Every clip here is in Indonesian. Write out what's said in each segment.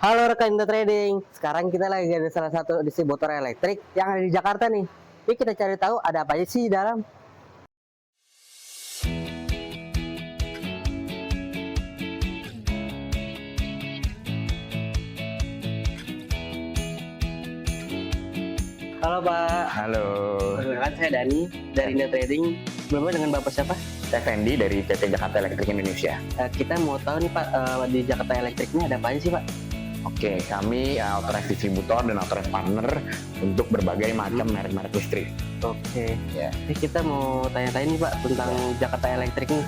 Halo rekan Indo Trading, sekarang kita lagi ada salah satu distributor elektrik yang ada di Jakarta nih. Yuk kita cari tahu ada apa aja sih di dalam. Halo Pak, Halo, perkenalkan saya Dani dari Indo Trading. Sebelumnya dengan Bapak siapa? saya Fendi dari PT Jakarta Elektrik Indonesia. Kita mau tahu nih Pak, di Jakarta Elektrik ini ada apa aja sih Pak? Oke, kami authorized distributor dan authorized partner untuk berbagai macam merek-merek listrik. Oke, Ya. Ini kita mau tanya-tanya nih Pak tentang Jakarta Elektrik nih.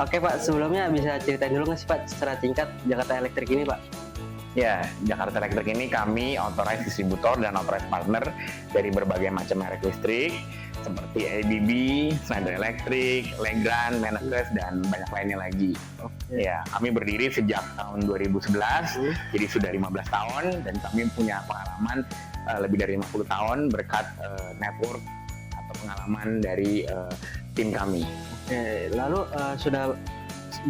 Oke Pak, sebelumnya bisa ceritain dulu nggak sih Pak secara singkat Jakarta Elektrik ini Pak? Ya, Jakarta Elektrik ini kami authorized distributor dan authorized partner dari berbagai macam merek listrik seperti ABB, Schneider Electric, Legrand, Meneses, dan banyak lainnya lagi. Oke. Ya, kami berdiri sejak tahun 2011, jadi sudah 15 tahun dan kami punya pengalaman lebih dari 50 tahun berkat network atau pengalaman dari tim kami. Oke, lalu sudah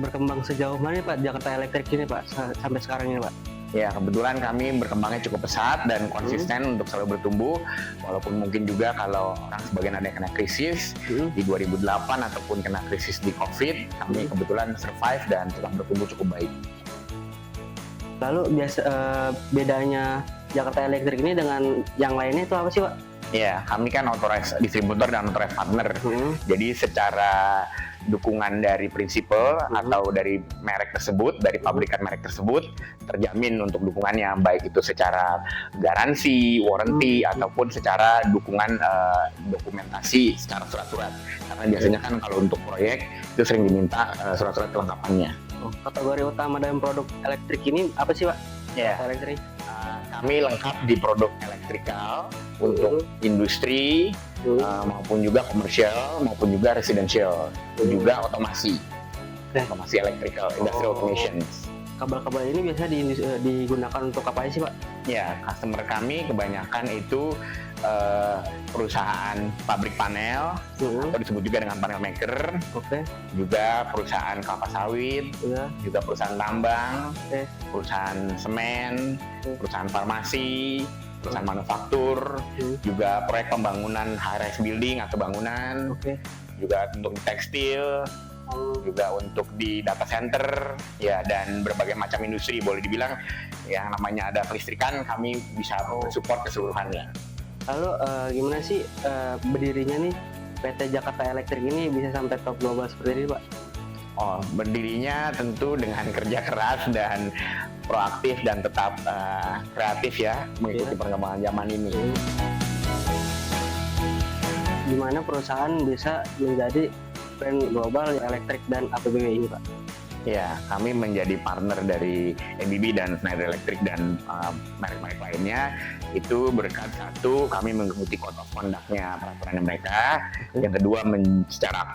berkembang sejauh mana Pak Jakarta Elektrik ini Pak sampai sekarang ini Pak? Ya, kebetulan kami berkembangnya cukup pesat dan konsisten untuk selalu bertumbuh, walaupun mungkin juga kalau orang sebagian ada yang kena krisis di 2008 ataupun kena krisis di COVID, kami kebetulan survive dan tetap bertumbuh cukup baik. Lalu bedanya Jakarta Elektrik ini dengan yang lainnya itu apa sih Pak? Ya, kami kan authorized distributor dan authorized partner. Jadi secara dukungan dari prinsipal atau dari merek tersebut, dari pabrikan merek tersebut, terjamin untuk dukungannya, baik itu secara garansi, warranty, ataupun secara dukungan dokumentasi secara surat-surat. Karena biasanya kan kalau untuk proyek itu sering diminta surat-surat kelengkapannya. Kategori utama dalam produk elektrik ini apa sih Pak? Ya, Elektrik. kami lengkap di produk elektrikal untuk industri, maupun juga komersial, maupun juga residential, juga otomasi elektrikal, industrial automation. Kabel-kabel ini biasanya digunakan untuk apa aja sih Pak? Ya, customer kami kebanyakan itu perusahaan pabrik panel, atau disebut juga dengan panel maker, Oke. juga perusahaan kelapa sawit, Ya. juga perusahaan tambang, Oke. perusahaan semen, perusahaan farmasi, perusahaan manufaktur, juga proyek pembangunan high-rise building atau bangunan, Oke. juga untuk tekstil, juga untuk di data center, ya, dan berbagai macam industri. Boleh dibilang yang namanya ada kelistrikan, kami bisa support keseluruhannya. Lalu gimana sih berdirinya nih PT Jakarta Elektrik ini bisa sampai top global seperti ini Pak? Oh, berdirinya tentu dengan kerja keras dan proaktif dan tetap kreatif ya, mengikuti perkembangan zaman ini. Gimana perusahaan bisa menjadi brand global elektrik dan APBW ini Pak? Ya, kami menjadi partner dari ABB dan Schneider Electric dan merek-merek lainnya itu berkat satu, kami mengikuti code of conduct-nya, peraturannya mereka. Yang kedua, secara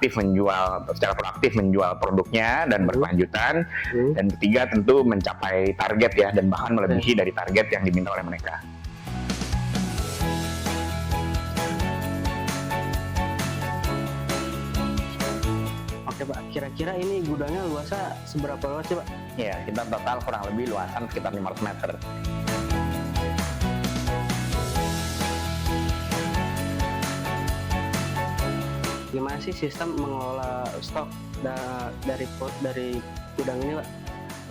proaktif menjual produknya dan berkelanjutan. Dan ketiga, tentu mencapai target ya, dan bahkan melebihi dari target yang diminta oleh mereka. Oke Pak, kira-kira ini gudangnya luasnya seberapa luas sih Pak? Ya, kita total kurang lebih luasan sekitar 500 meter. Gimana sih sistem mengelola stok dari gudang ini Pak?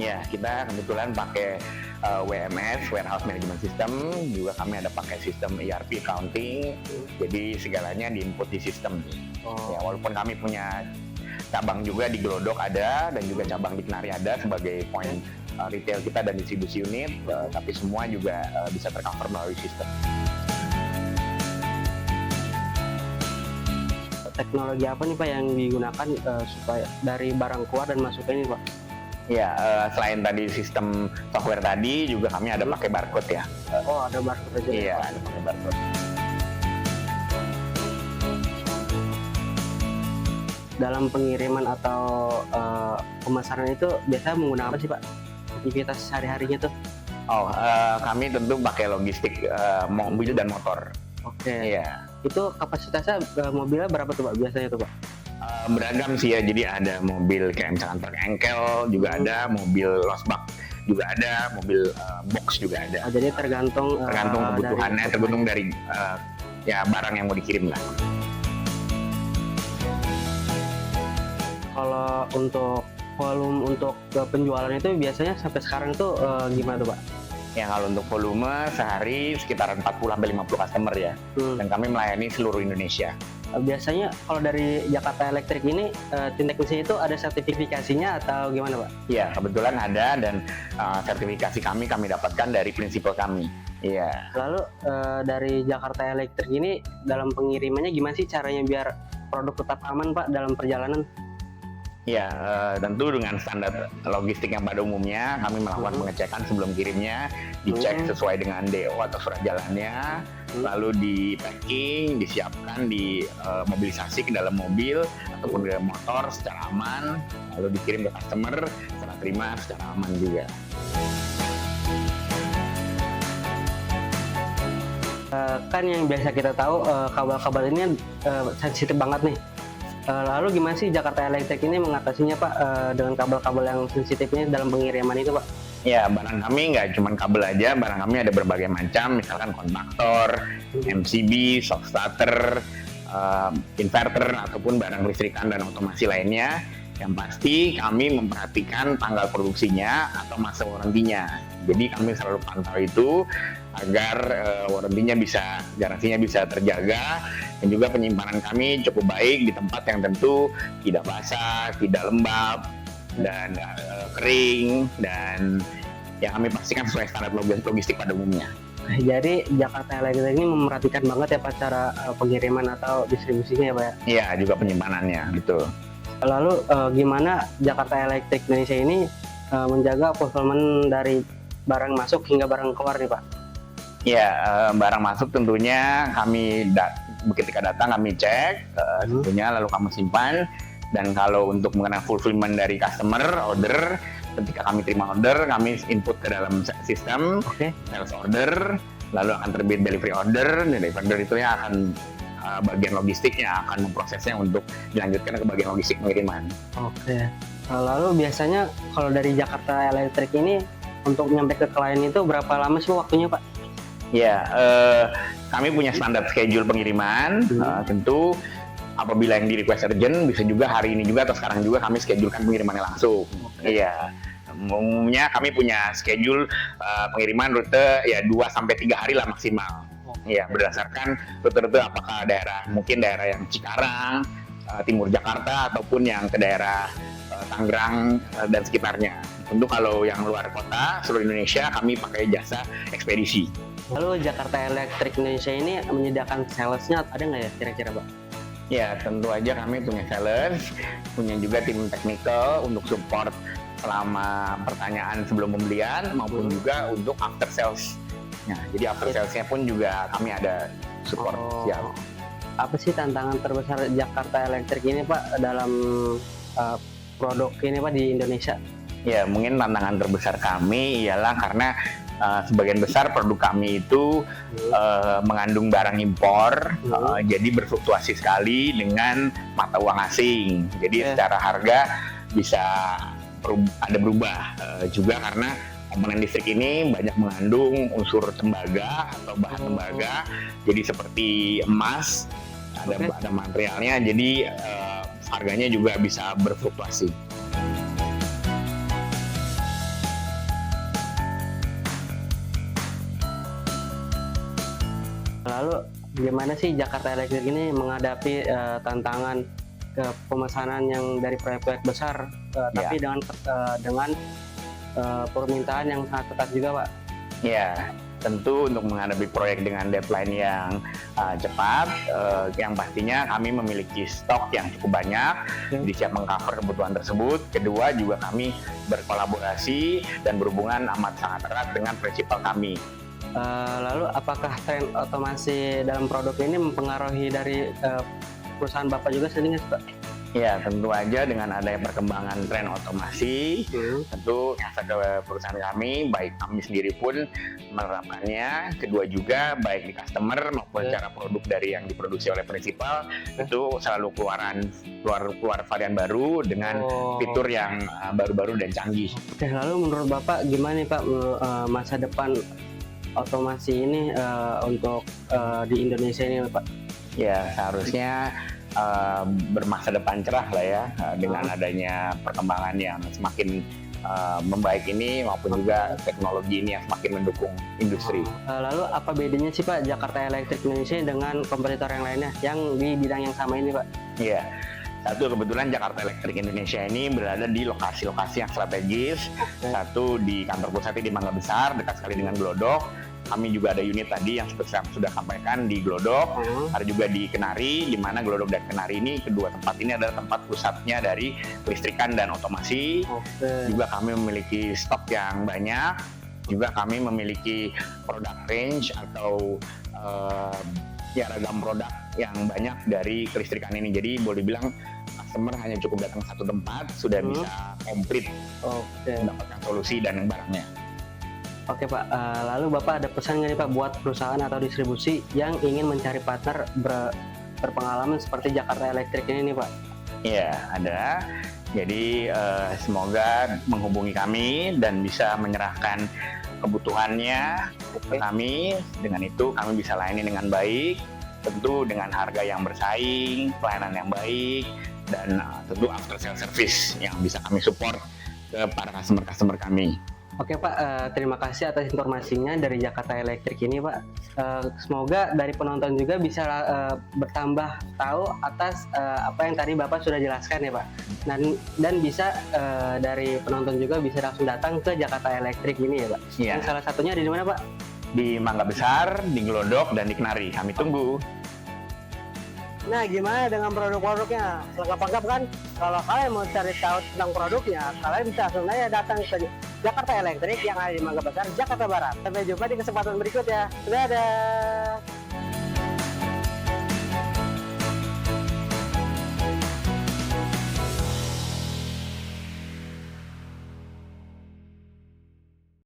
Ya, kita kebetulan pakai WMS, Warehouse Management System, juga kami ada pakai sistem ERP accounting, jadi segalanya diinput di sistem. Ya, walaupun kami punya cabang juga di Glodok ada, dan juga cabang di Kenari ada sebagai point retail kita dan distribusi unit, tapi semua juga bisa tercover melalui sistem. Teknologi apa nih Pak yang digunakan supaya dari barang keluar dan masuknya ini Pak? Ya, selain tadi sistem software tadi, juga kami ada pakai barcode ya. Oh, ada barcode aja. Iya, Pak. ada pakai barcode. Dalam pengiriman atau pemasaran itu biasanya menggunakan apa sih Pak? Aktivitas sehari-harinya tuh? Kami tentu pakai logistik mobil dan motor. Oke. Iya. Itu kapasitasnya mobilnya berapa tuh Pak biasanya tuh Pak? Beragam sih ya, jadi ada mobil kayak misalkan truk engkel juga ada, mobil losbak juga ada, mobil box juga ada. Jadi tergantung Kebutuhannya, tergantung dari ya barang yang mau dikirim lah. Kalau untuk volume untuk penjualan itu biasanya sampai sekarang tuh gimana tuh Pak? Yang kalau untuk volume sehari sekitar 40-50 customer ya, dan kami melayani seluruh Indonesia. Biasanya kalau dari Jakarta Electric ini tim teknisi itu ada sertifikasinya atau gimana Pak? Iya, kebetulan ada, dan sertifikasi kami dapatkan dari prinsipal kami. Iya. Lalu dari Jakarta Electric ini dalam pengirimannya gimana sih caranya biar produk tetap aman Pak dalam perjalanan? Ya, tentu dengan standar logistik yang pada umumnya kami melakukan pengecekan sebelum kirimnya, dicek sesuai dengan DO atau surat jalannya, lalu di packing, disiapkan, dimobilisasi ke dalam mobil ataupun ke dalam motor secara aman, lalu dikirim ke customer, serah terima secara aman juga. Kan yang biasa kita tahu kabel-kabel ini sensitif banget nih. Lalu gimana sih Jakarta Electric ini mengatasinya Pak dengan kabel-kabel yang sensitif ini dalam pengiriman itu Pak? Ya, barang kami nggak cuma kabel aja, barang kami ada berbagai macam, misalkan kontaktor, MCB, soft starter, inverter, ataupun barang listrikan dan otomasi lainnya. Yang pasti kami memperhatikan tanggal produksinya atau masa warantinya. Jadi kami selalu pantau itu agar warantinya garansinya bisa terjaga, dan juga penyimpanan kami cukup baik di tempat yang tentu tidak basah, tidak lembab, dan kering, dan yang kami pastikan sesuai standar logistik pada umumnya. Jadi Jakarta Electric ini memperhatikan banget ya Pak cara pengiriman atau distribusinya ya Pak ya? Iya, juga penyimpanannya, betul. Lalu gimana Jakarta Electric Indonesia ini menjaga fulfillment dari barang masuk hingga barang keluar nih Pak? Ya, barang masuk tentunya kami ketika datang kami cek tentunya, lalu kami simpan. Dan kalau untuk mengenai fulfillment dari customer order, ketika kami terima order, kami input ke dalam sistem sales order, lalu akan terbit delivery order, dan delivery order itu yang akan bagian logistiknya akan memprosesnya untuk dilanjutkan ke bagian logistik pengiriman. Oke. Lalu biasanya kalau dari Jakarta Electric ini untuk nyampe ke klien itu berapa lama sih waktunya Pak? Ya, kami punya standar schedule pengiriman. Tentu apabila yang di request urgent bisa juga hari ini juga atau sekarang juga kami schedulekan pengirimannya langsung. Iya. Umumnya kami punya schedule pengiriman rute ya 2-3 hari lah maksimal. Iya, berdasarkan rute-rute apakah mungkin daerah yang Cikarang, timur Jakarta, ataupun yang ke daerah Tangerang dan sekitarnya. Tentu kalau yang luar kota, seluruh Indonesia, kami pakai jasa ekspedisi. Lalu Jakarta Electric Indonesia ini menyediakan salesnya ada nggak ya kira-kira Pak? Ya, tentu aja kami punya sales, punya juga tim technical untuk support selama pertanyaan sebelum pembelian maupun juga untuk after sales. Nah, jadi after sales-nya pun juga kami ada support. Siap. Apa sih tantangan terbesar Jakarta Electric ini Pak dalam produk ini Pak di Indonesia? Ya, mungkin tantangan terbesar kami ialah karena sebagian besar produk kami itu mengandung barang impor, jadi berfluktuasi sekali dengan mata uang asing. Jadi secara harga bisa ada berubah juga karena komponen listrik ini banyak mengandung unsur tembaga atau bahan tembaga, jadi seperti emas, ada materialnya, jadi harganya juga bisa berfluktuasi. Lalu gimana sih Jakarta Electric ini menghadapi tantangan pemesanan yang dari proyek-proyek besar, tapi dengan permintaan yang sangat ketat juga Pak? Ya, tentu untuk menghadapi proyek dengan deadline yang cepat, yang pastinya kami memiliki stok yang cukup banyak, jadi siap mengcover kebutuhan tersebut. Kedua, juga kami berkolaborasi dan berhubungan amat sangat erat dengan prinsipal kami. Lalu apakah tren otomasi dalam produk ini mempengaruhi dari perusahaan Bapak juga sendiri Pak? Ya, tentu aja dengan adanya perkembangan tren otomasi, tentu efek ke perusahaan kami, baik kami sendiri pun menerapkannya. Kedua juga, baik di customer maupun secara produk dari yang diproduksi oleh prinsipal, itu selalu keluar varian baru dengan fitur yang baru-baru dan canggih. Oke, lalu menurut Bapak gimana nih Pak masa depan otomasi ini untuk di Indonesia ini Pak? Ya, seharusnya bermasa depan cerah lah ya dengan adanya perkembangan yang semakin membaik ini maupun juga teknologi ini yang semakin mendukung industri. Lalu apa bedanya sih Pak Jakarta Electric Indonesia dengan kompetitor yang lainnya yang di bidang yang sama ini Pak? Iya, satu kebetulan Jakarta Electric Indonesia ini berada di lokasi-lokasi yang strategis. Satu di kantor pusatnya di Mangga Besar, dekat sekali dengan Glodok. Kami juga ada unit tadi yang seperti saya sudah sampaikan di Glodok, ada juga di Kenari, di mana Glodok dan Kenari ini kedua tempat ini adalah tempat pusatnya dari kelistrikan dan otomasi. Juga kami memiliki stok yang banyak, juga kami memiliki product range atau ya ragam produk yang banyak dari kelistrikan ini. Jadi boleh bilang customer hanya cukup datang satu tempat sudah bisa komplit mendapatkan solusi dan barangnya. Oke Pak, lalu Bapak ada pesan nggak nih Pak buat perusahaan atau distribusi yang ingin mencari partner berpengalaman seperti Jakarta Electric ini nih Pak? Iya, ada. Jadi semoga menghubungi kami dan bisa menyerahkan kebutuhannya ke kami. Dengan itu kami bisa layani dengan baik, tentu dengan harga yang bersaing, pelayanan yang baik, dan tentu after sale service yang bisa kami support ke para customer kami. Oke Pak, terima kasih atas informasinya dari Jakarta Electric ini Pak. Semoga dari penonton juga bisa bertambah tahu atas apa yang tadi Bapak sudah jelaskan ya Pak. Dan bisa dari penonton juga bisa langsung datang ke Jakarta Electric ini ya Pak. Iya. Yang salah satunya di mana Pak? Di Mangga Besar, di Glodok, dan di Kenari. Kami tunggu. Nah, gimana dengan produk-produknya? Lengkap-lengkap kan? Kalau kalian mau cari tahu tentang produknya, kalian bisa langsung aja datang ke Jakarta Electric yang ada di Mangga Besar, Jakarta Barat. Sampai jumpa di kesempatan berikutnya. Dadah!